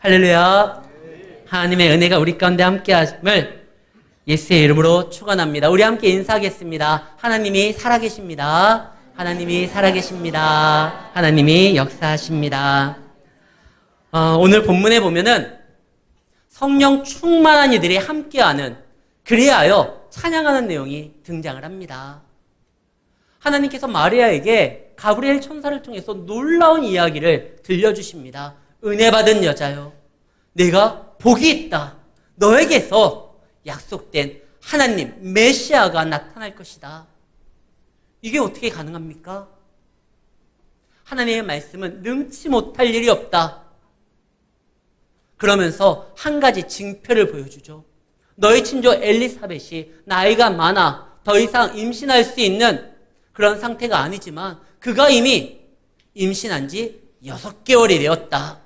할렐루야. 하나님의 은혜가 우리 가운데 함께함을 예수의 이름으로 축원합니다. 우리 함께 인사하겠습니다. 하나님이 살아계십니다. 하나님이 살아계십니다. 하나님이 역사하십니다. 오늘 본문에 보면은 성령 충만한 이들이 함께하는, 그리하여 찬양하는 내용이 등장을 합니다. 하나님께서 마리아에게 가브리엘 천사를 통해서 놀라운 이야기를 들려주십니다. 은혜 받은 여자여, 내가 복이 있다. 너에게서 약속된 하나님 메시아가 나타날 것이다. 이게 어떻게 가능합니까? 하나님의 말씀은 능치 못할 일이 없다. 그러면서 한 가지 징표를 보여주죠. 너희 친조 엘리사벳이 나이가 많아 더 이상 임신할 수 있는 그런 상태가 아니지만 그가 이미 임신한 지 6개월이 되었다.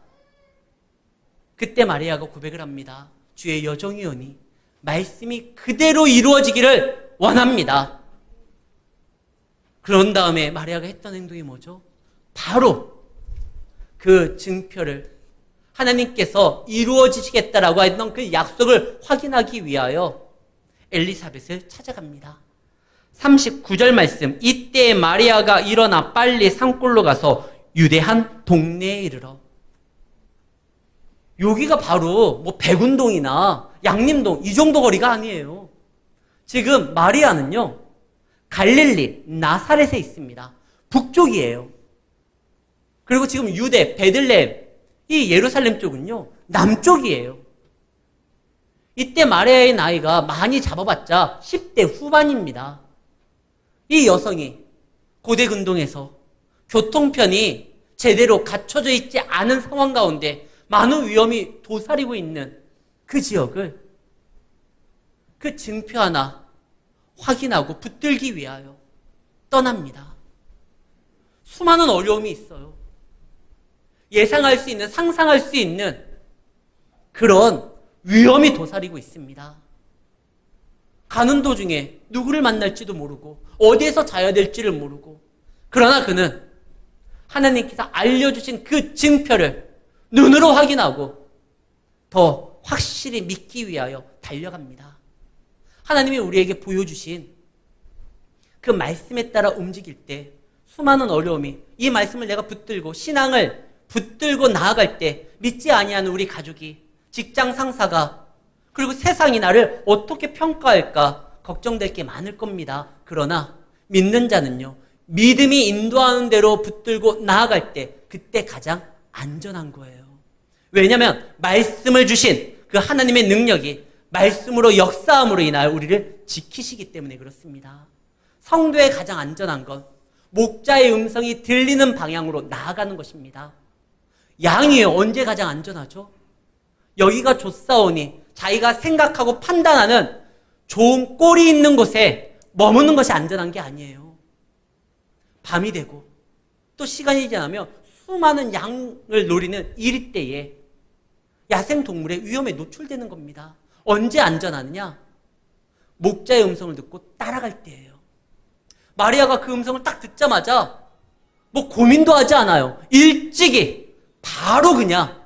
그때 마리아가 고백을 합니다. 주의 여종이오니 말씀이 그대로 이루어지기를 원합니다. 그런 다음에 마리아가 했던 행동이 뭐죠? 바로 그 증표를, 하나님께서 이루어지시겠다라고 했던 그 약속을 확인하기 위하여 엘리사벳을 찾아갑니다. 39절 말씀, 이때 마리아가 일어나 빨리 산골로 가서 유대 한 동네에 이르러. 여기가 바로 뭐 백운동이나 양림동 이 정도 거리가 아니에요. 지금 마리아는요, 갈릴리 나사렛에 있습니다. 북쪽이에요. 그리고 지금 유대 베들레헴 이 예루살렘 쪽은요, 남쪽이에요. 이때 마리아의 나이가 많이 잡아봤자 10대 후반입니다. 이 여성이 고대 근동에서 교통편이 제대로 갖춰져 있지 않은 상황 가운데 많은 위험이 도사리고 있는 그 지역을 그 증표 하나 확인하고 붙들기 위하여 떠납니다. 수많은 어려움이 있어요. 예상할 수 있는, 상상할 수 있는 그런 위험이 도사리고 있습니다. 가는 도중에 누구를 만날지도 모르고 어디에서 자야 될지를 모르고, 그러나 그는 하나님께서 알려주신 그 증표를 눈으로 확인하고 더 확실히 믿기 위하여 달려갑니다. 하나님이 우리에게 보여주신 그 말씀에 따라 움직일 때 수많은 어려움이, 이 말씀을 내가 붙들고 신앙을 붙들고 나아갈 때 믿지 아니하는 우리 가족이, 직장 상사가, 그리고 세상이 나를 어떻게 평가할까 걱정될 게 많을 겁니다. 그러나 믿는 자는요, 믿음이 인도하는 대로 붙들고 나아갈 때 그때 가장 안전한 거예요. 왜냐하면 말씀을 주신 그 하나님의 능력이 말씀으로 역사함으로 인하여 우리를 지키시기 때문에 그렇습니다. 성도의 가장 안전한 건 목자의 음성이 들리는 방향으로 나아가는 것입니다. 양이요, 언제 가장 안전하죠? 여기가 좁사오니 자기가 생각하고 판단하는 좋은 꼴이 있는 곳에 머무는 것이 안전한 게 아니에요. 밤이 되고 또 시간이 지나면 수많은 양을 노리는 이리때에 야생동물의 위험에 노출되는 겁니다. 언제 안전하느냐? 목자의 음성을 듣고 따라갈 때예요. 마리아가 그 음성을 딱 듣자마자 뭐 고민도 하지 않아요. 일찍이 바로 그냥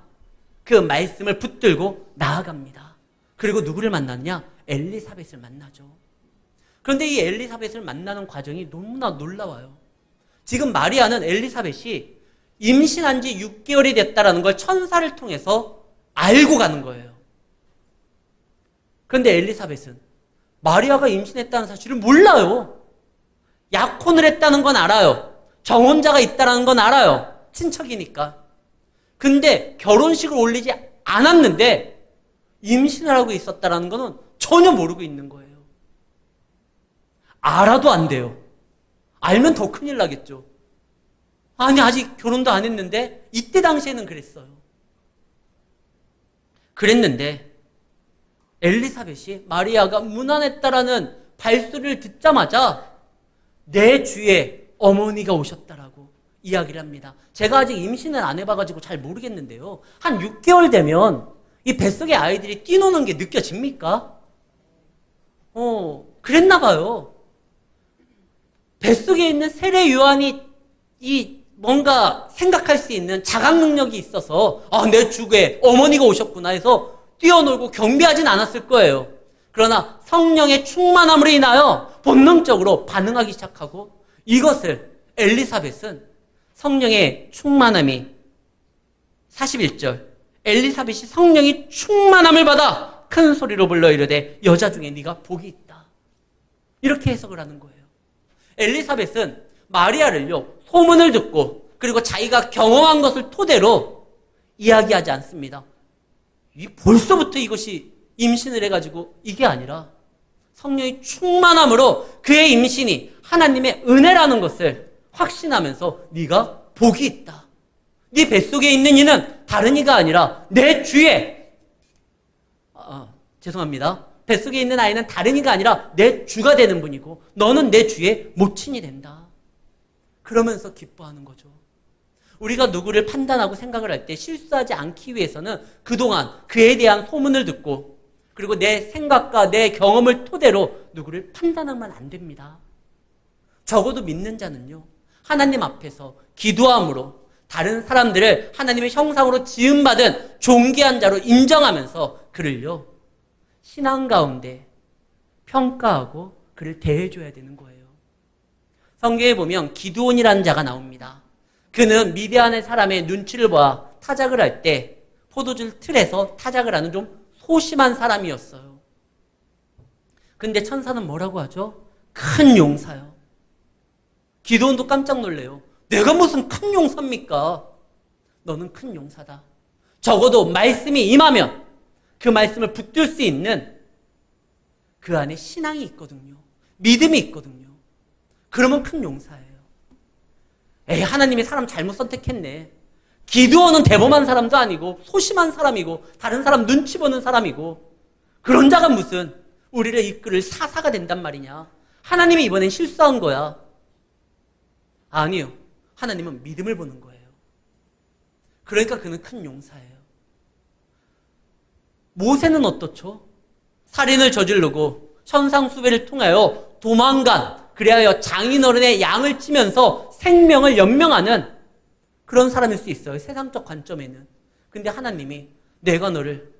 그 말씀을 붙들고 나아갑니다. 그리고 누구를 만났냐? 엘리사벳을 만나죠. 그런데 이 엘리사벳을 만나는 과정이 너무나 놀라워요. 지금 마리아는 엘리사벳이 임신한 지 6개월이 됐다는 걸 천사를 통해서 알고 가는 거예요. 그런데 엘리사벳은 마리아가 임신했다는 사실을 몰라요. 약혼을 했다는 건 알아요. 정혼자가 있다는 건 알아요. 친척이니까. 근데 결혼식을 올리지 않았는데 임신을 하고 있었다는 거는 전혀 모르고 있는 거예요. 알아도 안 돼요. 알면 더 큰일 나겠죠. 아니, 아직 결혼도 안 했는데 이때 당시에는 그랬어요. 그랬는데 엘리사벳이 마리아가 문안했다라는 발소리를 듣자마자 내 주에 어머니가 오셨다라고 이야기를 합니다. 제가 아직 임신을 안 해봐가지고 잘 모르겠는데요. 한 6개월 되면 이 뱃속의 아이들이 뛰노는 게 느껴집니까? 그랬나 봐요. 뱃속에 있는 세례 요한이 이 뭔가 생각할 수 있는 자각 능력이 있어서 내 주에 어머니가 오셨구나 해서 뛰어놀고 경배하진 않았을 거예요. 그러나 성령의 충만함으로 인하여 본능적으로 반응하기 시작하고, 이것을 엘리사벳은 성령의 충만함이 41절 엘리사벳이 성령이 충만함을 받아 큰 소리로 불러 이르되 여자 중에 네가 복이 있다. 이렇게 해석을 하는 거예요. 엘리사벳은 마리아를요, 소문을 듣고 그리고 자기가 경험한 것을 토대로 이야기하지 않습니다. 벌써부터 이것이 임신을 해가지고 이게 아니라 성령의 충만함으로 그의 임신이 하나님의 은혜라는 것을 확신하면서 네가 복이 있다. 네 뱃속에 있는 이는 다른 이가 아니라 내 주의 죄송합니다. 뱃속에 있는 아이는 다른 이가 아니라 내 주가 되는 분이고 너는 내 주의 모친이 된다. 그러면서 기뻐하는 거죠. 우리가 누구를 판단하고 생각을 할 때 실수하지 않기 위해서는 그동안 그에 대한 소문을 듣고 그리고 내 생각과 내 경험을 토대로 누구를 판단하면 안 됩니다. 적어도 믿는 자는요, 하나님 앞에서 기도함으로 다른 사람들을 하나님의 형상으로 지음받은 존귀한 자로 인정하면서 그를요, 신앙 가운데 평가하고 그를 대해줘야 되는 거예요. 성경에 보면 기드온이라는 자가 나옵니다. 그는 미디안의 사람의 눈치를 보아 타작을 할 때 포도주 틀에서 타작을 하는 좀 소심한 사람이었어요. 근데 천사는 뭐라고 하죠? 큰 용사요. 기드온도 깜짝 놀래요. 내가 무슨 큰 용사입니까? 너는 큰 용사다. 적어도 말씀이 임하면 그 말씀을 붙들 수 있는 그 안에 신앙이 있거든요. 믿음이 있거든요. 그러면 큰 용사예요. 하나님이 사람 잘못 선택했네. 기드온은 대범한 사람도 아니고 소심한 사람이고 다른 사람 눈치 보는 사람이고 그런 자가 무슨 우리를 이끌을 사사가 된단 말이냐. 하나님이 이번엔 실수한 거야. 아니요. 하나님은 믿음을 보는 거예요. 그러니까 그는 큰 용사예요. 모세는 어떻죠? 살인을 저지르고 현상수배를 통하여 도망간, 그리하여 장인어른의 양을 치면서 생명을 연명하는 그런 사람일 수 있어요. 세상적 관점에는. 근데 하나님이 내가 너를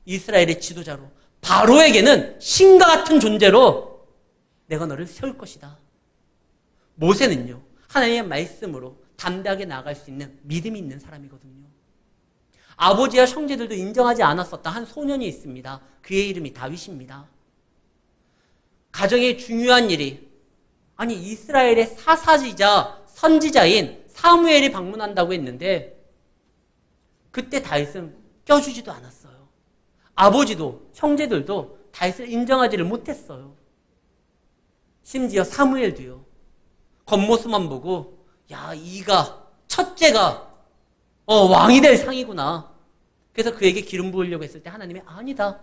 이스라엘의 지도자로, 바로에게는 신과 같은 존재로 내가 너를 세울 것이다. 모세는요, 하나님의 말씀으로 담대하게 나아갈 수 있는 믿음이 있는 사람이거든요. 아버지와 형제들도 인정하지 않았었던 한 소년이 있습니다. 그의 이름이 다윗입니다. 가정의 중요한 일이, 아니 이스라엘의 사사지자 선지자인 사무엘이 방문한다고 했는데 그때 다윗은 껴주지도 않았어요. 아버지도 형제들도 다윗을 인정하지를 못했어요. 심지어 사무엘도요, 겉모습만 보고 야, 이가 첫째가 왕이 될 상이구나. 그래서 그에게 기름 부으려고 했을 때 하나님이 아니다.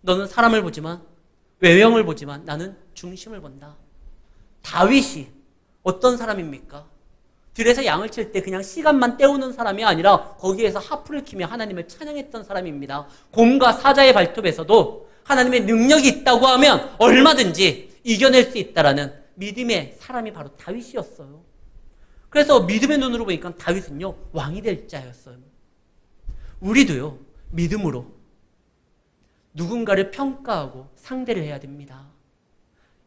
너는 사람을 보지만, 외형을 보지만 나는 중심을 본다. 다윗이 어떤 사람입니까? 들에서 양을 칠 때 그냥 시간만 때우는 사람이 아니라 거기에서 하프를 키며 하나님을 찬양했던 사람입니다. 곰과 사자의 발톱에서도 하나님의 능력이 있다고 하면 얼마든지 이겨낼 수 있다라는 믿음의 사람이 바로 다윗이었어요. 그래서 믿음의 눈으로 보니까 다윗은요, 왕이 될 자였어요. 우리도요, 믿음으로 누군가를 평가하고 상대를 해야 됩니다.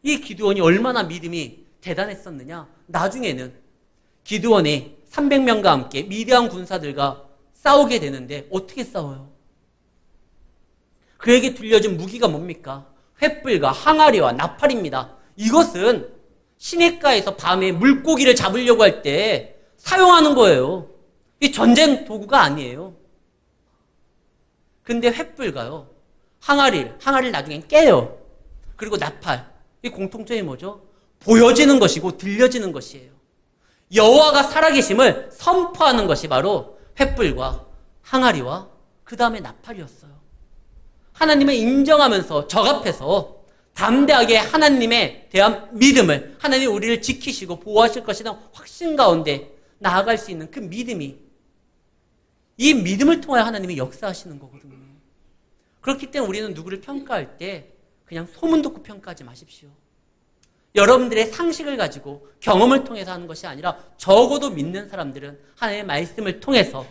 이 기드온이 얼마나 믿음이 대단했었느냐. 나중에는 기드온이 300명과 함께 미디안 군사들과 싸우게 되는데 어떻게 싸워요? 그에게 들려준 무기가 뭡니까? 횃불과 항아리와 나팔입니다. 이것은 시냇가에서 밤에 물고기를 잡으려고 할 때 사용하는 거예요. 이 전쟁 도구가 아니에요. 근데 횃불가요, 항아리를 나중엔 깨요. 그리고 나팔, 이 공통점이 뭐죠? 보여지는 것이고 들려지는 것이에요. 여호와가 살아계심을 선포하는 것이 바로 횃불과 항아리와 그 다음에 나팔이었어요. 하나님을 인정하면서 적합해서 담대하게 하나님에 대한 믿음을, 하나님이 우리를 지키시고 보호하실 것이라는 확신 가운데 나아갈 수 있는 그 믿음이, 이 믿음을 통하여 하나님이 역사하시는 거거든요. 그렇기 때문에 우리는 누구를 평가할 때 그냥 소문 듣고 평가하지 마십시오. 여러분들의 상식을 가지고 경험을 통해서 하는 것이 아니라 적어도 믿는 사람들은 하나님의 말씀을 통해서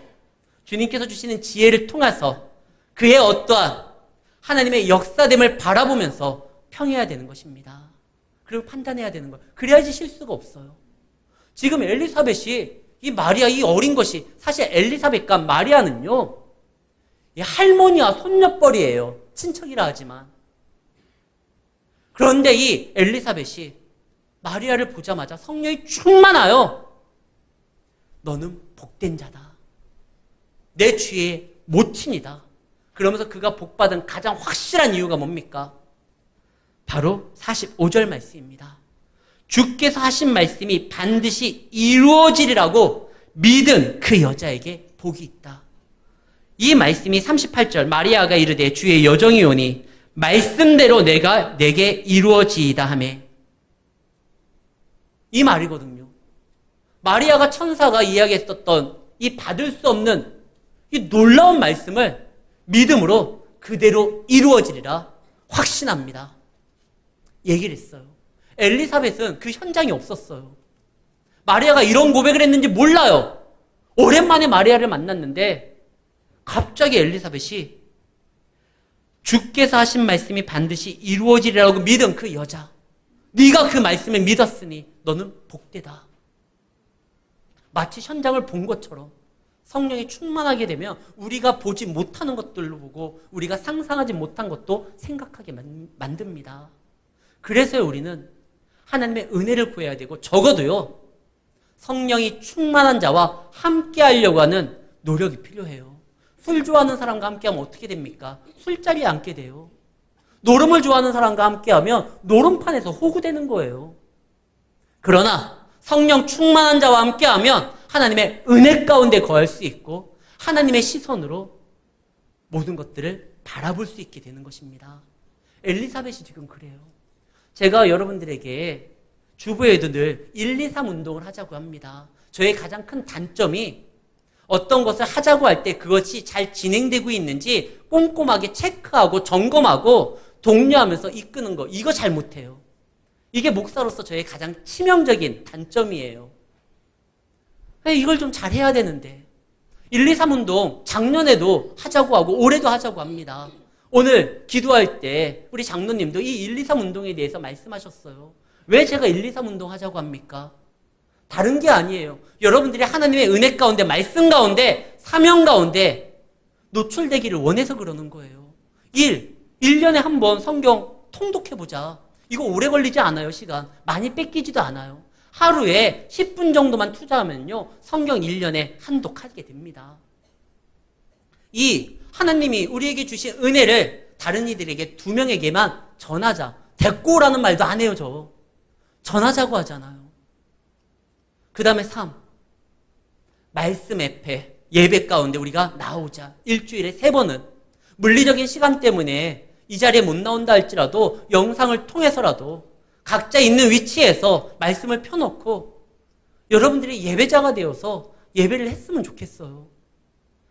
주님께서 주시는 지혜를 통해서 그의 어떠한 하나님의 역사됨을 바라보면서 평해야 되는 것입니다. 그리고 판단해야 되는 거예요. 그래야지 실수가 없어요. 지금 엘리사벳이 이 마리아 이 어린 것이 사실 엘리사벳과 마리아는요. 이 할머니와 손녀뻘이에요. 친척이라 하지만. 그런데 이 엘리사벳이 마리아를 보자마자 성령이 충만하여 너는 복된 자다. 내 주의 모친이다. 그러면서 그가 복받은 가장 확실한 이유가 뭡니까? 바로 45절 말씀입니다. 주께서 하신 말씀이 반드시 이루어지리라고 믿은 그 여자에게 복이 있다. 이 말씀이 38절 마리아가 이르되 주의 여정이 오니 말씀대로 내게 이루어지이다 하매 이 말이거든요. 마리아가 천사가 이야기했었던 이 받을 수 없는 이 놀라운 말씀을 믿음으로 그대로 이루어지리라 확신합니다. 얘기를 했어요. 엘리사벳은 그 현장에 없었어요. 마리아가 이런 고백을 했는지 몰라요. 오랜만에 마리아를 만났는데 갑자기 엘리사벳이 주께서 하신 말씀이 반드시 이루어지리라고 믿은 그 여자, 네가 그 말씀을 믿었으니 너는 복되다. 마치 현장을 본 것처럼 성령이 충만하게 되면 우리가 보지 못하는 것들로 보고 우리가 상상하지 못한 것도 생각하게 만듭니다. 그래서 우리는 하나님의 은혜를 구해야 되고 적어도요 성령이 충만한 자와 함께 하려고 하는 노력이 필요해요. 술 좋아하는 사람과 함께하면 어떻게 됩니까? 술자리에 앉게 돼요. 노름을 좋아하는 사람과 함께하면 노름판에서 호구되는 거예요. 그러나 성령 충만한 자와 함께하면 하나님의 은혜 가운데 거할 수 있고 하나님의 시선으로 모든 것들을 바라볼 수 있게 되는 것입니다. 엘리사벳이 지금 그래요. 제가 여러분들에게 주부에도 늘 1, 2, 3 운동을 하자고 합니다. 저의 가장 큰 단점이 어떤 것을 하자고 할 때 그것이 잘 진행되고 있는지 꼼꼼하게 체크하고 점검하고 독려하면서 이끄는 거, 이거 잘 못해요. 이게 목사로서 저의 가장 치명적인 단점이에요. 이걸 좀 잘해야 되는데 1, 2, 3 운동 작년에도 하자고 하고 올해도 하자고 합니다. 오늘 기도할 때 우리 장로님도 이 1, 2, 3 운동에 대해서 말씀하셨어요. 왜 제가 1, 2, 3 운동 하자고 합니까? 다른 게 아니에요. 여러분들이 하나님의 은혜 가운데 말씀 가운데 사명 가운데 노출되기를 원해서 그러는 거예요. 1년에 한 번 성경 통독해보자. 이거 오래 걸리지 않아요. 시간 많이 뺏기지도 않아요. 하루에 10분 정도만 투자하면요 성경 1년에 한 독하게 됩니다. 하나님이 우리에게 주신 은혜를 다른 이들에게 2명에게만 전하자. 데리고 오라는 말도 안 해요. 저 전하자고 하잖아요. 그 다음에 3 말씀 예배 가운데 우리가 나오자. 일주일에 3번은 물리적인 시간 때문에 이 자리에 못 나온다 할지라도 영상을 통해서라도 각자 있는 위치에서 말씀을 펴놓고 여러분들이 예배자가 되어서 예배를 했으면 좋겠어요.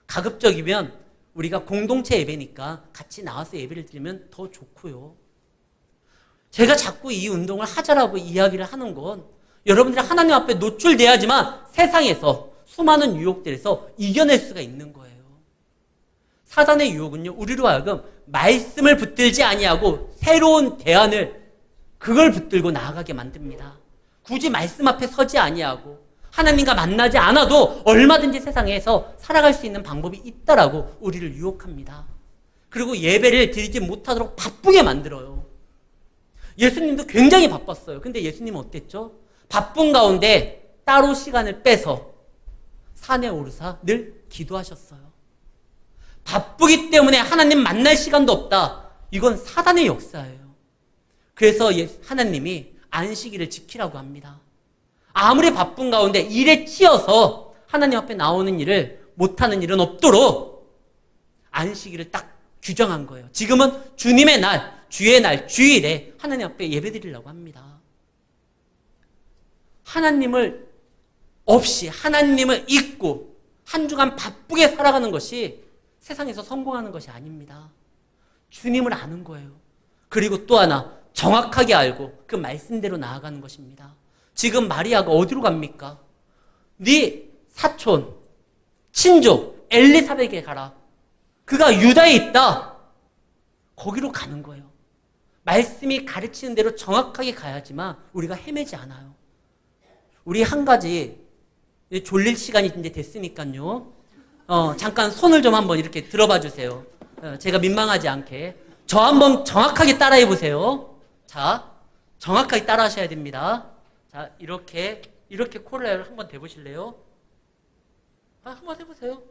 가급적이면 우리가 공동체 예배니까 같이 나와서 예배를 드리면 더 좋고요. 제가 자꾸 이 운동을 하자라고 이야기를 하는 건 여러분들이 하나님 앞에 노출돼야지만 세상에서 수많은 유혹들에서 이겨낼 수가 있는 거예요. 사단의 유혹은요, 우리로 하여금 말씀을 붙들지 아니하고 새로운 대안을 그걸 붙들고 나아가게 만듭니다. 굳이 말씀 앞에 서지 아니하고 하나님과 만나지 않아도 얼마든지 세상에서 살아갈 수 있는 방법이 있다라고 우리를 유혹합니다. 그리고 예배를 드리지 못하도록 바쁘게 만들어요. 예수님도 굉장히 바빴어요. 근데 예수님은 어땠죠? 바쁜 가운데 따로 시간을 빼서 산에 오르사 늘 기도하셨어요. 바쁘기 때문에 하나님 만날 시간도 없다. 이건 사단의 역사예요. 그래서 하나님이 안식일을 지키라고 합니다. 아무리 바쁜 가운데 일에 치여서 하나님 앞에 나오는 일을 못하는 일은 없도록 안식일을 딱 규정한 거예요. 지금은 주님의 날, 주의 날, 주일에 하나님 앞에 예배드리려고 합니다. 하나님을 없이 하나님을 잊고 한 주간 바쁘게 살아가는 것이 세상에서 성공하는 것이 아닙니다. 주님을 아는 거예요. 그리고 또 하나, 정확하게 알고 그 말씀대로 나아가는 것입니다. 지금 마리아가 어디로 갑니까? 네 사촌, 친족, 엘리사벳에게 가라. 그가 유다에 있다. 거기로 가는 거예요. 말씀이 가르치는 대로 정확하게 가야지만 우리가 헤매지 않아요. 우리 한 가지 졸릴 시간이 이제 됐으니까요. 잠깐 손을 좀 한번 이렇게 들어봐 주세요. 제가 민망하지 않게. 저 한번 정확하게 따라해 보세요. 자, 정확하게 따라 하셔야 됩니다. 자, 이렇게 코를 한번 대보실래요? 한번 해보세요.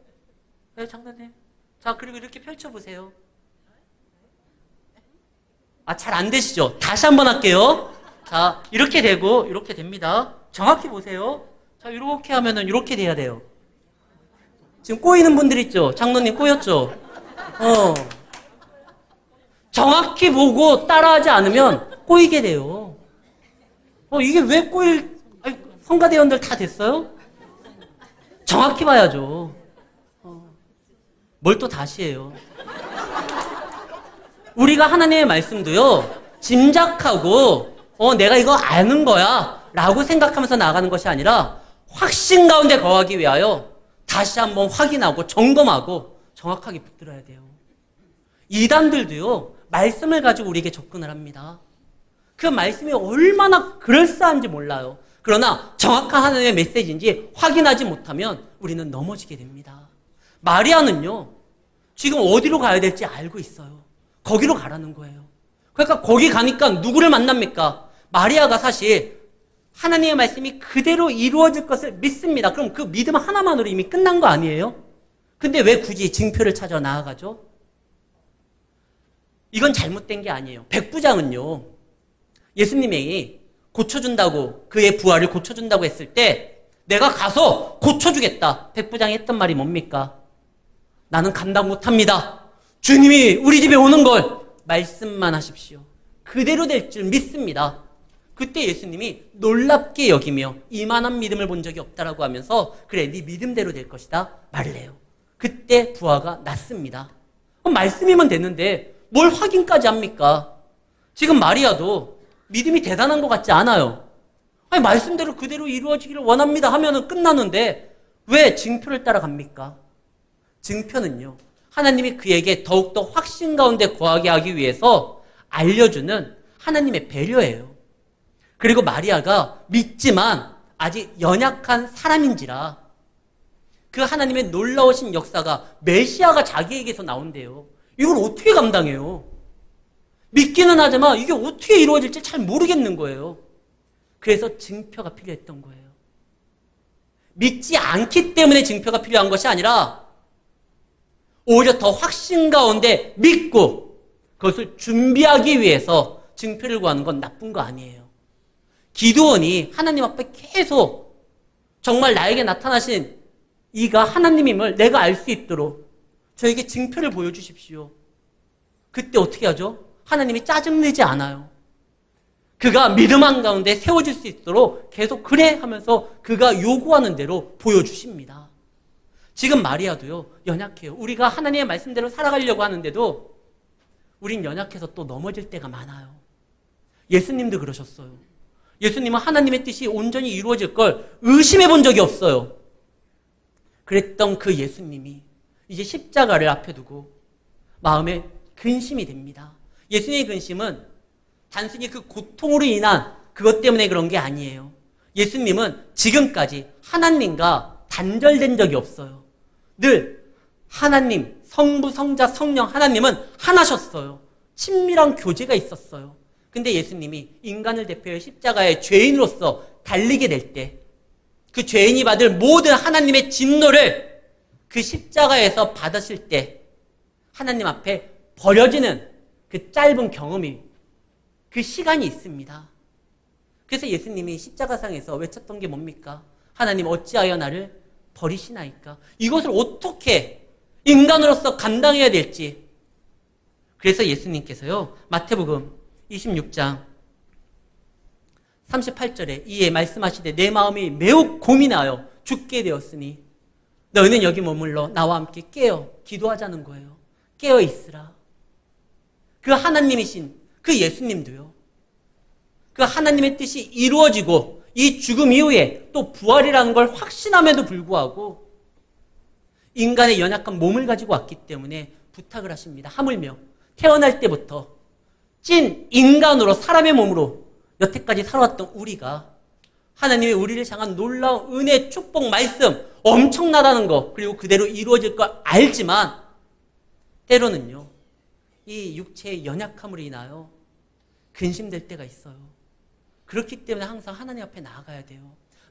네, 장난해. 자, 그리고 이렇게 펼쳐보세요. 잘 안 되시죠? 다시 한번 할게요. 자, 이렇게 되고, 이렇게 됩니다. 정확히 보세요. 자, 이렇게 하면은 이렇게 돼야 돼요. 지금 꼬이는 분들 있죠? 장로님 꼬였죠? 정확히 보고 따라하지 않으면 꼬이게 돼요. 이게 왜 성가대원들 다 됐어요? 정확히 봐야죠. 뭘 또 다시 해요. 우리가 하나님의 말씀도요, 짐작하고, 내가 이거 아는 거야, 라고 생각하면서 나가는 것이 아니라, 확신 가운데 거하기 위하여, 다시 한번 확인하고, 점검하고, 정확하게 붙들어야 돼요. 이단들도요, 말씀을 가지고 우리에게 접근을 합니다. 그 말씀이 얼마나 그럴싸한지 몰라요. 그러나 정확한 하나님의 메시지인지 확인하지 못하면 우리는 넘어지게 됩니다. 마리아는요, 지금 어디로 가야 될지 알고 있어요. 거기로 가라는 거예요. 그러니까 거기 가니까 누구를 만납니까? 마리아가 사실 하나님의 말씀이 그대로 이루어질 것을 믿습니다. 그럼 그 믿음 하나만으로 이미 끝난 거 아니에요? 근데 왜 굳이 징표를 찾아 나아가죠? 이건 잘못된 게 아니에요. 백부장은요, 예수님이 고쳐준다고, 그의 부활을 고쳐준다고 했을 때 내가 가서 고쳐주겠다. 백부장이 했던 말이 뭡니까? 나는 감당 못합니다. 주님이 우리 집에 오는 걸 말씀만 하십시오. 그대로 될 줄 믿습니다. 그때 예수님이 놀랍게 여기며 이만한 믿음을 본 적이 없다라고 하면서 그래, 네 믿음대로 될 것이다 말을 해요. 그때 부하가 났습니다. 말씀이면 됐는데 뭘 확인까지 합니까? 지금 마리아도 믿음이 대단한 것 같지 않아요. 말씀대로 그대로 이루어지기를 원합니다 하면은 끝나는데 왜 증표를 따라갑니까? 증표는요, 하나님이 그에게 더욱더 확신 가운데 거하게 하기 위해서 알려주는 하나님의 배려예요. 그리고 마리아가 믿지만 아직 연약한 사람인지라 그 하나님의 놀라우신 역사가, 메시아가 자기에게서 나온대요. 이걸 어떻게 감당해요? 믿기는 하지만 이게 어떻게 이루어질지 잘 모르겠는 거예요. 그래서 증표가 필요했던 거예요. 믿지 않기 때문에 증표가 필요한 것이 아니라 오히려 더 확신 가운데 믿고 그것을 준비하기 위해서 증표를 구하는 건 나쁜 거 아니에요. 기드온이 하나님 앞에 계속 정말 나에게 나타나신 이가 하나님임을 내가 알 수 있도록 저에게 증표를 보여주십시오. 그때 어떻게 하죠? 하나님이 짜증내지 않아요. 그가 믿음 한가운데 세워질 수 있도록 계속 그래 하면서 그가 요구하는 대로 보여주십니다. 지금 마리아도요, 연약해요. 우리가 하나님의 말씀대로 살아가려고 하는데도 우린 연약해서 또 넘어질 때가 많아요. 예수님도 그러셨어요. 예수님은 하나님의 뜻이 온전히 이루어질 걸 의심해 본 적이 없어요. 그랬던 그 예수님이 이제 십자가를 앞에 두고 마음에 근심이 됩니다. 예수님의 근심은 단순히 그 고통으로 인한 그것 때문에 그런 게 아니에요. 예수님은 지금까지 하나님과 단절된 적이 없어요. 늘 하나님, 성부, 성자, 성령, 하나님은 하나셨어요. 친밀한 교제가 있었어요. 근데 예수님이 인간을 대표해 십자가의 죄인으로서 달리게 될 때 그 죄인이 받을 모든 하나님의 진노를 그 십자가에서 받으실 때 하나님 앞에 버려지는 그 짧은 경험이, 그 시간이 있습니다. 그래서 예수님이 십자가상에서 외쳤던 게 뭡니까? 하나님 어찌하여 나를 버리시나이까? 이것을 어떻게 인간으로서 감당해야 될지. 그래서 예수님께서요, 마태복음 26장 38절에 이에 말씀하시되 내 마음이 매우 고민하여 죽게 되었으니 너희는 여기 머물러 나와 함께 깨어 기도하자는 거예요. 깨어 있으라. 그 하나님이신 그 예수님도요, 그 하나님의 뜻이 이루어지고 이 죽음 이후에 또 부활이라는 걸 확신함에도 불구하고 인간의 연약한 몸을 가지고 왔기 때문에 부탁을 하십니다. 하물며 태어날 때부터 찐 인간으로 사람의 몸으로 여태까지 살아왔던 우리가 하나님의 우리를 향한 놀라운 은혜, 축복, 말씀 엄청나다는 거 그리고 그대로 이루어질 걸 알지만 때로는요 이 육체의 연약함으로 인하여 근심될 때가 있어요. 그렇기 때문에 항상 하나님 앞에 나아가야 돼요.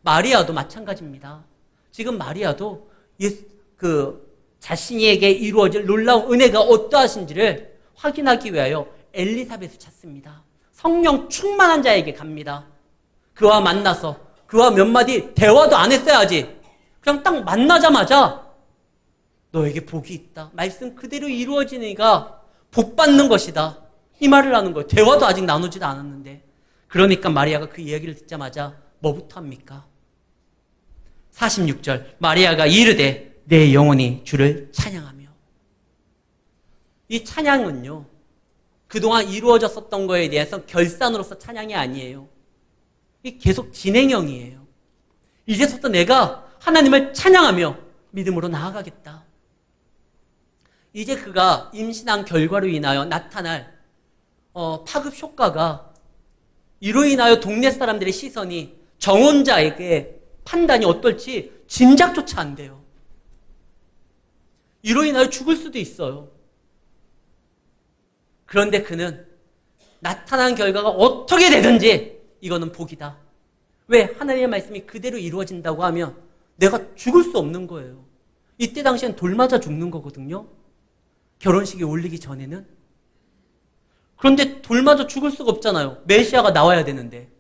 마리아도 마찬가지입니다. 지금 마리아도 자신에게 이루어질 놀라운 은혜가 어떠하신지를 확인하기 위하여 엘리사벳을 찾습니다. 성령 충만한 자에게 갑니다. 그와 만나서 그와 몇 마디 대화도 안 했어야지. 그냥 딱 만나자마자 너에게 복이 있다. 말씀 그대로 이루어지니까 복 받는 것이다. 이 말을 하는 거예요. 대화도 아직 나누지도 않았는데. 그러니까 마리아가 그 이야기를 듣자마자 뭐부터 합니까? 46절 마리아가 이르되 내 영혼이 주를 찬양하며. 이 찬양은요 그동안 이루어졌었던 거에 대해서 결산으로서 찬양이 아니에요. 이 계속 진행형이에요. 이제부터 내가 하나님을 찬양하며 믿음으로 나아가겠다. 이제 그가 임신한 결과로 인하여 나타날 파급 효과가 이로 인하여 동네 사람들의 시선이 정혼자에게 판단이 어떨지 짐작조차 안 돼요. 이로 인하여 죽을 수도 있어요. 그런데 그는 나타난 결과가 어떻게 되든지 이거는 복이다. 왜? 하나님의 말씀이 그대로 이루어진다고 하면 내가 죽을 수 없는 거예요. 이때 당시엔 돌 맞아 죽는 거거든요. 결혼식에 올리기 전에는. 그런데 돌 맞아 죽을 수가 없잖아요. 메시아가 나와야 되는데.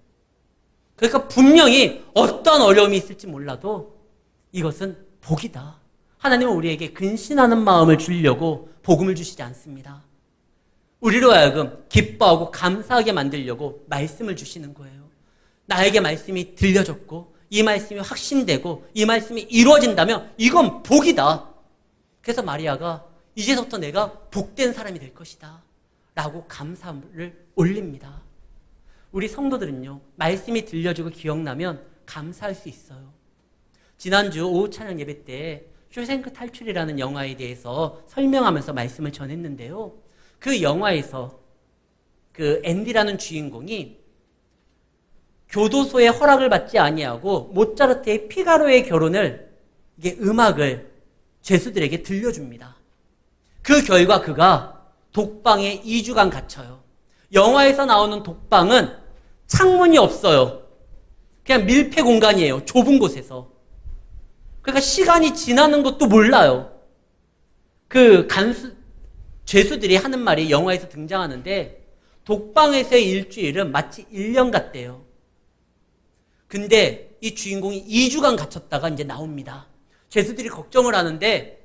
그러니까 분명히 어떤 어려움이 있을지 몰라도 이것은 복이다. 하나님은 우리에게 근신하는 마음을 주려고 복음을 주시지 않습니다. 우리로 하여금 기뻐하고 감사하게 만들려고 말씀을 주시는 거예요. 나에게 말씀이 들려졌고 이 말씀이 확신되고 이 말씀이 이루어진다면 이건 복이다. 그래서 마리아가 이제부터 내가 복된 사람이 될 것이다 라고 감사를 올립니다. 우리 성도들은요 말씀이 들려주고 기억나면 감사할 수 있어요. 지난주 오후 찬양 예배 때 쇼생크 탈출이라는 영화에 대해서 설명하면서 말씀을 전했는데요. 그 영화에서 그 앤디라는 주인공이 교도소의 허락을 받지 아니하고 모차르트의 피가로의 결혼을 이게 음악을 죄수들에게 들려줍니다. 그 결과 그가 독방에 2주간 갇혀요. 영화에서 나오는 독방은 창문이 없어요. 그냥 밀폐 공간이에요. 좁은 곳에서. 그러니까 시간이 지나는 것도 몰라요. 죄수들이 하는 말이 영화에서 등장하는데 독방에서의 일주일은 마치 1년 같대요. 근데 이 주인공이 2주간 갇혔다가 이제 나옵니다. 죄수들이 걱정을 하는데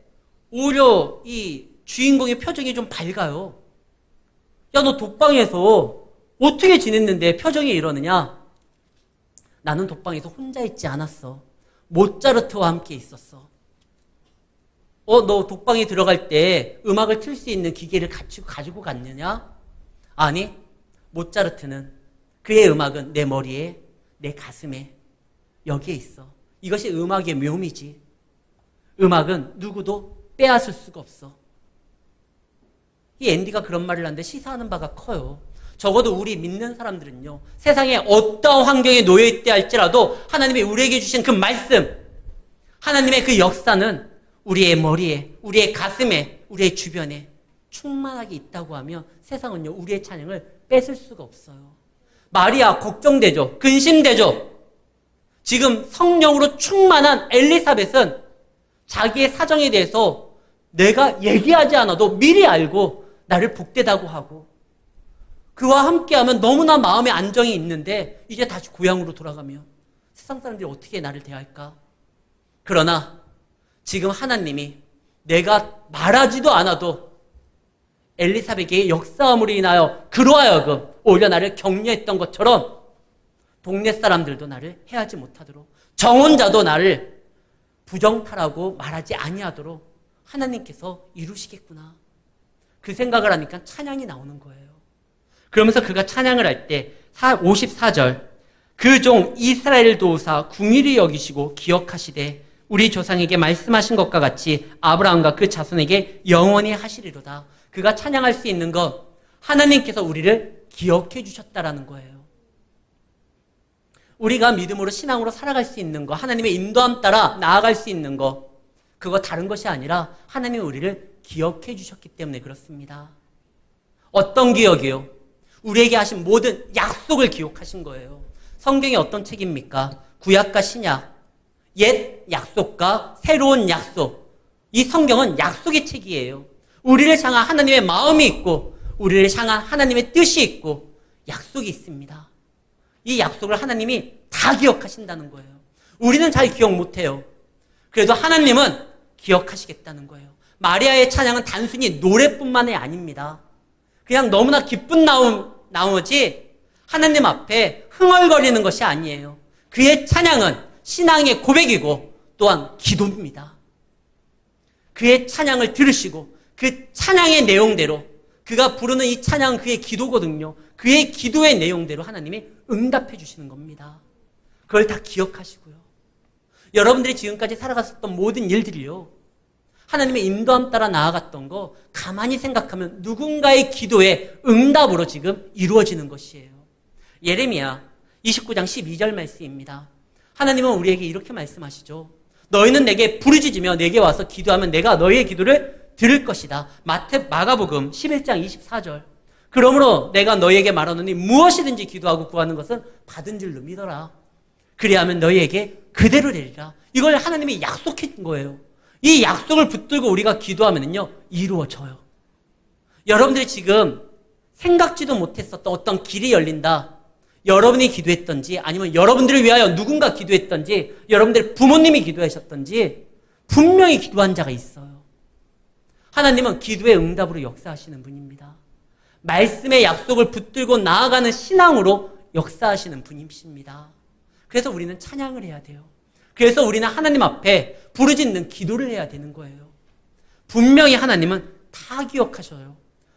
오히려 이 주인공의 표정이 좀 밝아요. 야, 너 독방에서 어떻게 지냈는데 표정이 이러느냐? 나는 독방에서 혼자 있지 않았어. 모차르트와 함께 있었어. 너 독방에 들어갈 때 음악을 틀 수 있는 기계를 가지고 갔느냐? 아니, 모차르트는 그의 음악은 내 머리에, 내 가슴에, 여기에 있어. 이것이 음악의 묘미지. 음악은 누구도 빼앗을 수가 없어. 이 앤디가 그런 말을 하는데 시사하는 바가 커요. 적어도 우리 믿는 사람들은요, 세상에 어떠한 환경에 놓여있다 할지라도 하나님이 우리에게 주신 그 말씀, 하나님의 그 역사는 우리의 머리에, 우리의 가슴에, 우리의 주변에 충만하게 있다고 하면 세상은요, 우리의 찬양을 뺏을 수가 없어요. 마리아 걱정되죠. 근심되죠. 지금 성령으로 충만한 엘리사벳은 자기의 사정에 대해서 내가 얘기하지 않아도 미리 알고 나를 복되다고 하고 그와 함께하면 너무나 마음의 안정이 있는데 이제 다시 고향으로 돌아가면 세상 사람들이 어떻게 나를 대할까? 그러나 지금 하나님이 내가 말하지도 않아도 엘리사벳의 역사함으로 인하여 그로 하여금 오히려 나를 격려했던 것처럼 동네 사람들도 나를 해하지 못하도록 정혼자도 나를 부정탈하고 말하지 아니하도록 하나님께서 이루시겠구나. 그 생각을 하니까 찬양이 나오는 거예요. 그러면서 그가 찬양을 할 때 54절. 그 종 이스라엘 도우사 궁일이 여기시고 기억하시되 우리 조상에게 말씀하신 것과 같이 아브라함과 그 자손에게 영원히 하시리로다. 그가 찬양할 수 있는 것, 하나님께서 우리를 기억해 주셨다라는 거예요. 우리가 믿음으로 신앙으로 살아갈 수 있는 것, 하나님의 인도함 따라 나아갈 수 있는 것, 그거 다른 것이 아니라 하나님이 우리를 기억해 주셨기 때문에 그렇습니다. 어떤 기억이요? 우리에게 하신 모든 약속을 기억하신 거예요. 성경이 어떤 책입니까? 구약과 신약, 옛 약속과 새로운 약속. 이 성경은 약속의 책이에요. 우리를 향한 하나님의 마음이 있고 우리를 향한 하나님의 뜻이 있고 약속이 있습니다. 이 약속을 하나님이 다 기억하신다는 거예요. 우리는 잘 기억 못해요. 그래도 하나님은 기억하시겠다는 거예요. 마리아의 찬양은 단순히 노래뿐만이 아닙니다. 그냥 너무나 기쁜 나오지 하나님 앞에 흥얼거리는 것이 아니에요. 그의 찬양은 신앙의 고백이고 또한 기도입니다. 그의 찬양을 들으시고 그 찬양의 내용대로, 그가 부르는 이 찬양은 그의 기도거든요. 그의 기도의 내용대로 하나님이 응답해 주시는 겁니다. 그걸 다 기억하시고요. 여러분들이 지금까지 살아갔었던 모든 일들이요, 하나님의 인도함 따라 나아갔던 거 가만히 생각하면 누군가의 기도의 응답으로 지금 이루어지는 것이에요. 예레미야 29장 12절 말씀입니다. 하나님은 우리에게 이렇게 말씀하시죠. 너희는 내게 부르짖으며 내게 와서 기도하면 내가 너희의 기도를 들을 것이다. 마가복음 11장 24절. 그러므로 내가 너희에게 말하노니 무엇이든지 기도하고 구하는 것은 받은 줄로 믿어라. 그리하면 너희에게 그대로 되리라. 이걸 하나님이 약속해 준 거예요. 이 약속을 붙들고 우리가 기도하면요, 이루어져요. 여러분들이 지금 생각지도 못했었던 어떤 길이 열린다. 여러분이 기도했던지 아니면 여러분들을 위하여 누군가 기도했던지 여러분들 부모님이 기도하셨던지 분명히 기도한 자가 있어요. 하나님은 기도의 응답으로 역사하시는 분입니다. 말씀의 약속을 붙들고 나아가는 신앙으로 역사하시는 분이십니다. 그래서 우리는 찬양을 해야 돼요. 그래서 우리는 하나님 앞에 부르짖는 기도를 해야 되는 거예요. 분명히 하나님은 다 기억하셔요.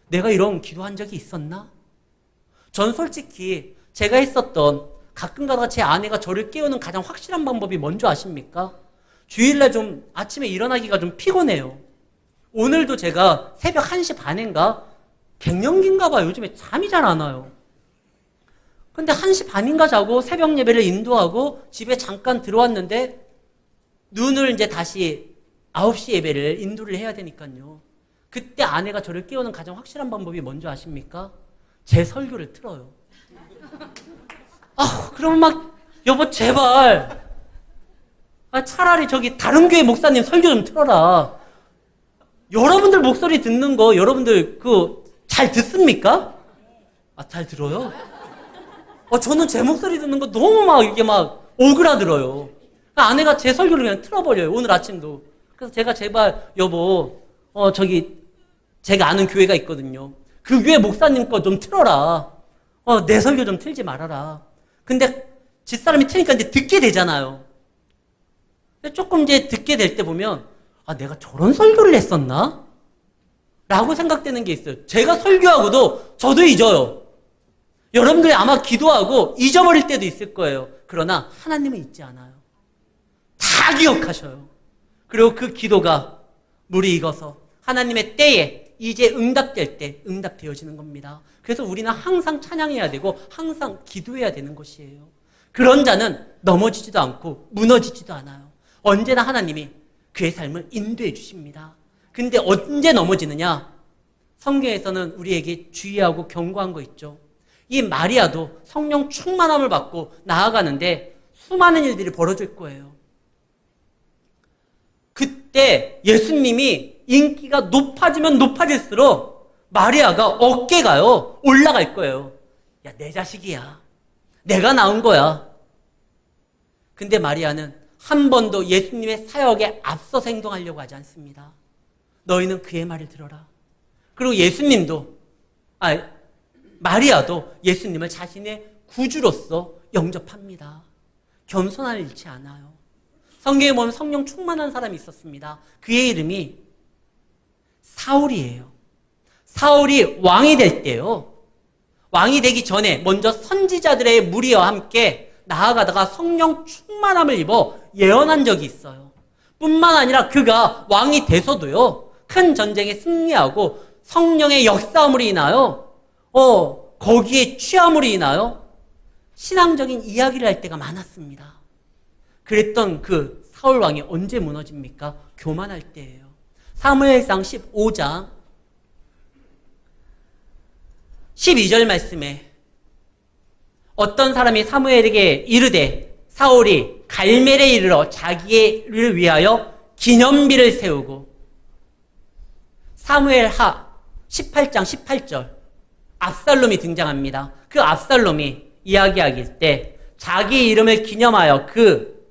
내가 이런 기도한 적이 있었나? 전 솔직히 제가 했었던, 가끔 가다가 제 아내가 저를 깨우는 가장 확실한 방법이 뭔지 아십니까? 주일날 좀 아침에 일어나기가 좀 피곤해요. 오늘도 제가 새벽 1시 반인가? 갱년기인가 봐요. 요즘에 잠이 잘 안 와요. 근데 1시 반인가 자고 새벽 예배를 인도하고 집에 잠깐 들어왔는데 눈을 이제 다시 9시 예배를 인도를 해야 되니까요. 그때 아내가 저를 깨우는 가장 확실한 방법이 뭔지 아십니까? 제 설교를 틀어요. 그러면 막, 여보 제발, 차라리 저기 다른 교회 목사님 설교 좀 틀어라. 여러분들 목소리 듣는 거 여러분들 잘 듣습니까? 잘 들어요? 저는 제 목소리 듣는 거 너무 막 이게 막 오그라들어요. 아내가 제 설교를 그냥 틀어버려요. 오늘 아침도. 그래서 제가 제발 여보, 저기 제가 아는 교회가 있거든요. 그 교회 목사님 거 좀 틀어라. 내 설교 좀 틀지 말아라. 근데 집사람이 트니까 이제 듣게 되잖아요. 근데 조금 이제 듣게 될 때 보면 내가 저런 설교를 했었나? 라고 생각되는 게 있어요. 제가 설교하고도 저도 잊어요. 여러분들이 아마 기도하고 잊어버릴 때도 있을 거예요. 그러나 하나님은 잊지 않아요. 다 기억하셔요. 그리고 그 기도가 물이 익어서 하나님의 때에 이제 응답될 때 응답되어지는 겁니다. 그래서 우리는 항상 찬양해야 되고 항상 기도해야 되는 것이에요. 그런 자는 넘어지지도 않고 무너지지도 않아요. 언제나 하나님이 그의 삶을 인도해 주십니다. 근데 언제 넘어지느냐? 성경에서는 우리에게 주의하고 경고한 거 있죠. 이 마리아도 성령 충만함을 받고 나아가는데 수많은 일들이 벌어질 거예요. 그때 예수님이 인기가 높아지면 높아질수록 마리아가 어깨가요 올라갈 거예요. 야, 내 자식이야. 내가 낳은 거야. 근데 마리아는 한 번도 예수님의 사역에 앞서서 행동하려고 하지 않습니다. 너희는 그의 말을 들어라. 그리고 예수님도, 마리아도 예수님을 자신의 구주로서 영접합니다. 겸손함을 잃지 않아요. 성경에 보면 성령 충만한 사람이 있었습니다. 그의 이름이 사울이에요. 사울이 왕이 될 때요, 왕이 되기 전에 먼저 선지자들의 무리와 함께 나아가다가 성령 충만함을 입어 예언한 적이 있어요. 뿐만 아니라 그가 왕이 돼서도요, 큰 전쟁에 승리하고 성령의 역사함으로 인하여 거기에 취함으로 인하여 신앙적인 이야기를 할 때가 많았습니다. 그랬던 그 사울 왕이 언제 무너집니까? 교만할 때예요. 사무엘상 15장 12절 말씀에 어떤 사람이 사무엘에게 이르되 사울이 갈멜에 이르러 자기를 위하여 기념비를 세우고, 사무엘하 18장 18절 압살롬이 등장합니다. 그 압살롬이 이야기하길 때 자기 이름을 기념하여 그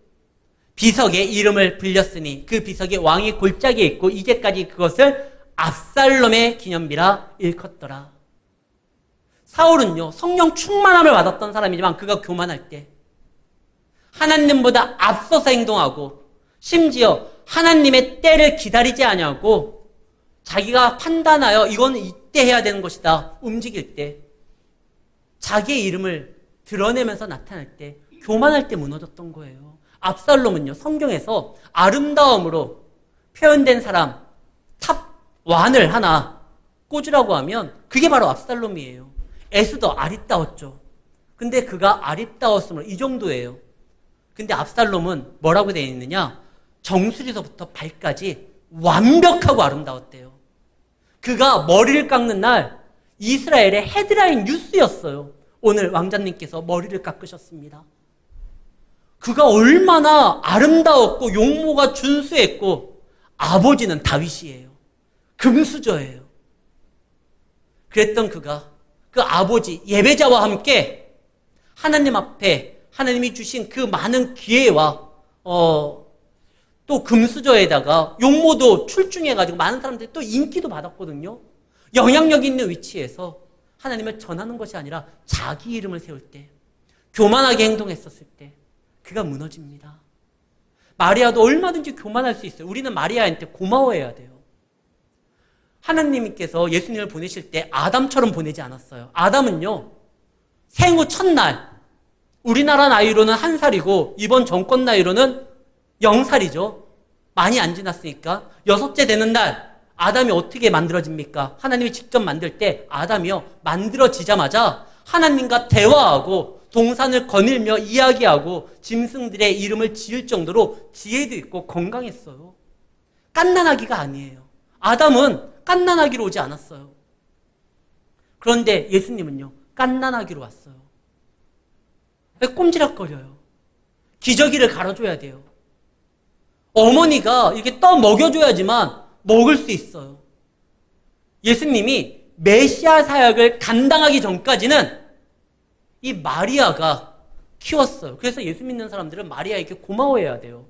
비석의 이름을 불렸으니 그 비석에 왕이 골짜기에 있고 이제까지 그것을 압살롬의 기념비라 일컫더라. 사울은요, 성령 충만함을 받았던 사람이지만 그가 교만할 때 하나님보다 앞서서 행동하고 심지어 하나님의 때를 기다리지 아니하고 자기가 판단하여 이건 이때 해야 되는 것이다 움직일 때, 자기의 이름을 드러내면서 나타날 때, 교만할 때 무너졌던 거예요. 압살롬은요, 성경에서 아름다움으로 표현된 사람 탑 1을 하나 꽂으라고 하면 그게 바로 압살롬이에요. 에스더 아리따웠죠. 근데 그가 아리따웠으면 이 정도예요. 근데 압살롬은 뭐라고 되어 있느냐? 정수리서부터 발까지 완벽하고 아름다웠대요. 그가 머리를 깎는 날 이스라엘의 헤드라인 뉴스였어요. 오늘 왕자님께서 머리를 깎으셨습니다. 그가 얼마나 아름다웠고 용모가 준수했고, 아버지는 다윗이에요. 금수저예요. 그랬던 그가 그 아버지 예배자와 함께 하나님 앞에 하나님이 주신 그 많은 기회와 또 금수저에다가 용모도 출중해가지고 많은 사람들이 또 인기도 받았거든요. 영향력 있는 위치에서 하나님을 전하는 것이 아니라 자기 이름을 세울 때, 교만하게 행동했었을 때 그가 무너집니다. 마리아도 얼마든지 교만할 수 있어요. 우리는 마리아한테 고마워해야 돼요. 하나님께서 예수님을 보내실 때 아담처럼 보내지 않았어요. 아담은요, 생후 첫날, 우리나라 나이로는 1살이고 이번 정권 나이로는 0살이죠. 많이 안 지났으니까 6째 되는 날 아담이 어떻게 만들어집니까? 하나님이 직접 만들 때 아담이요, 만들어지자마자 하나님과 대화하고 동산을 거닐며 이야기하고 짐승들의 이름을 지을 정도로 지혜도 있고 건강했어요. 갓난아기가 아니에요. 아담은 갓난아기로 오지 않았어요. 그런데 예수님은요, 갓난아기로 왔어요. 왜 꼼지락거려요? 기저귀를 갈아줘야 돼요. 어머니가 이렇게 떠 먹여줘야지만 먹을 수 있어요. 예수님이 메시아 사역을 감당하기 전까지는 이 마리아가 키웠어요. 그래서 예수 믿는 사람들은 마리아에게 고마워해야 돼요.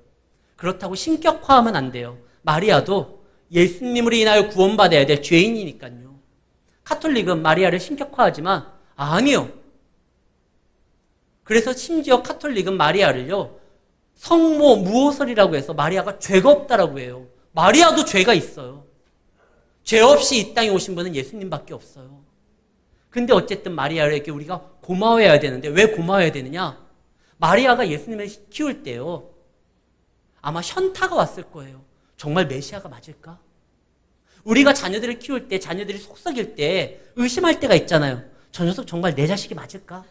그렇다고 신격화하면 안 돼요. 마리아도 예수님으로 인하여 구원받아야 될 죄인이니까요. 카톨릭은 마리아를 신격화하지만 아니요. 그래서 심지어 카톨릭은 마리아를요, 성모 무호설이라고 해서 마리아가 죄가 없다라고 해요. 마리아도 죄가 있어요. 죄 없이 이 땅에 오신 분은 예수님밖에 없어요. 근데 어쨌든 마리아에게 우리가 고마워해야 되는데 왜 고마워해야 되느냐? 마리아가 예수님을 키울 때요, 아마 현타가 왔을 거예요. 정말 메시아가 맞을까? 우리가 자녀들을 키울 때, 자녀들이 속썩일 때 의심할 때가 있잖아요. 저 녀석 정말 내 자식이 맞을까?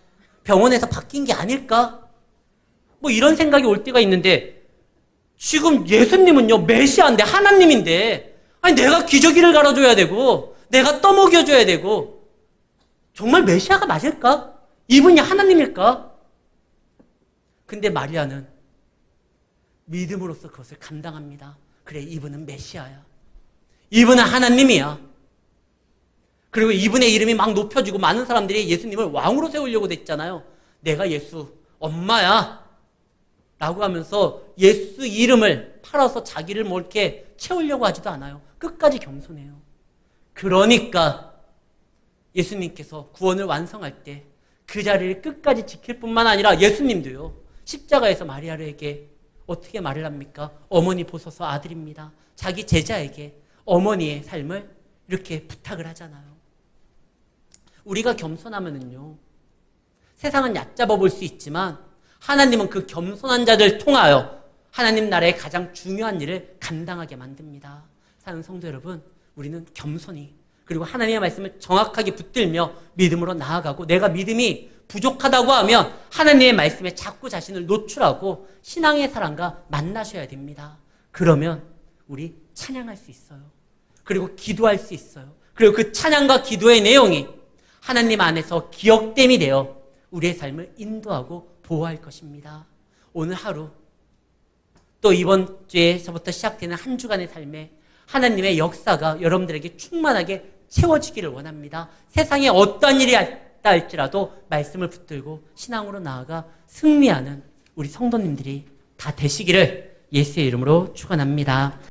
병원에서 바뀐 게 아닐까? 뭐 이런 생각이 올 때가 있는데, 지금 예수님은요, 메시아인데, 하나님인데, 아니 내가 기저귀를 갈아줘야 되고 내가 떠먹여줘야 되고, 정말 메시아가 맞을까? 이분이 하나님일까? 근데 마리아는 믿음으로써 그것을 감당합니다. 그래, 이분은 메시아야. 이분은 하나님이야. 그리고 이분의 이름이 막 높여지고 많은 사람들이 예수님을 왕으로 세우려고 했잖아요. 내가 예수 엄마야 라고 하면서 예수 이름을 팔아서 자기를 뭐 이렇게 채우려고 하지도 않아요. 끝까지 겸손해요. 그러니까 예수님께서 구원을 완성할 때 그 자리를 끝까지 지킬 뿐만 아니라 예수님도요, 십자가에서 마리아에게 어떻게 말을 합니까? 어머니 보소서 아들입니다. 자기 제자에게 어머니의 삶을 이렇게 부탁을 하잖아요. 우리가 겸손하면은요, 세상은 얕잡아 볼 수 있지만 하나님은 그 겸손한 자들 통하여 하나님 나라의 가장 중요한 일을 감당하게 만듭니다. 사랑하는 성도 여러분, 우리는 겸손히 그리고 하나님의 말씀을 정확하게 붙들며 믿음으로 나아가고, 내가 믿음이 부족하다고 하면 하나님의 말씀에 자꾸 자신을 노출하고 신앙의 사람과 만나셔야 됩니다. 그러면 우리 찬양할 수 있어요. 그리고 기도할 수 있어요. 그리고 그 찬양과 기도의 내용이 하나님 안에서 기억됨이 되어 우리의 삶을 인도하고 보호할 것입니다. 오늘 하루, 또 이번 주에서부터 시작되는 한 주간의 삶에 하나님의 역사가 여러분들에게 충만하게 채워지기를 원합니다. 세상에 어떠한 일이 있다 할지라도 말씀을 붙들고 신앙으로 나아가 승리하는 우리 성도님들이 다 되시기를 예수의 이름으로 축원합니다.